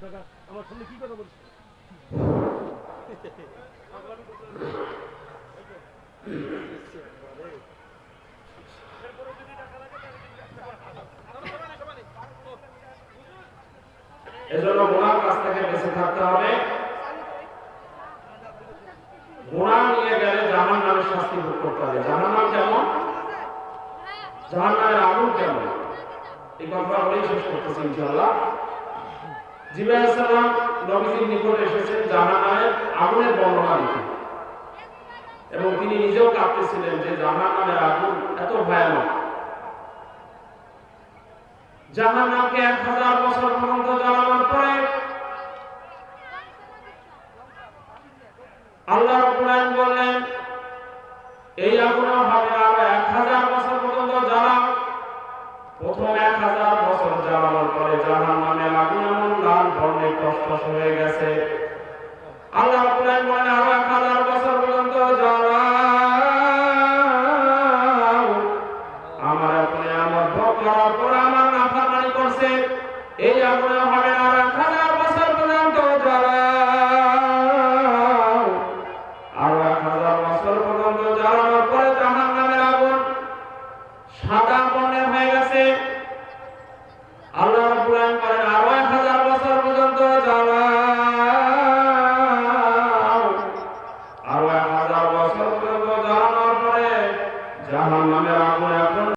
টাকা আমার সামনে কি কথা বলছিস? এজন্য গুনার কাছ থেকে বেঁচে থাকতে হবে। গুনাহ নিয়ে গেলে জাহান্নামের শাস্তি ভোগ করতে হবে। জাহান্নাম কেমন, জাহান্নামের আগুন কেমন, এই কথা বলেই শেষ করতেছি ইনশাআল্লাহ। জিবরাইল আলাইহিস সালাম নবীজির নিকট এসেছেন জাহান্নামের আগুনের বর্ণনা দিতে, এবং তিনি নিজেও কাঁপতেছিলেন যে জাহান্নামের আগুন এত ভয়ানক। জাহান্নামকে 1000 বছর পর্যন্ত জ্বালানোর পরে আল্লাহ রাব্বুল আলামিন বললেন, এই আগুন হবে আরো 1000 বছর পর্যন্ত জ্বালাও। প্রথম 1000 বছর জ্বালানোর পরে জাহান্নামের আগুন এমন লাল বর্ণে টসটস হয়ে গেছে। আল্লাহ রাব্বুল আলামিন বলেন, আরো 1000 বছর পর্যন্ত জ্বালাও। আমার আপনি আমার ভোগ করার পর আমার নাফরমানি করছে, এই আগুন হবে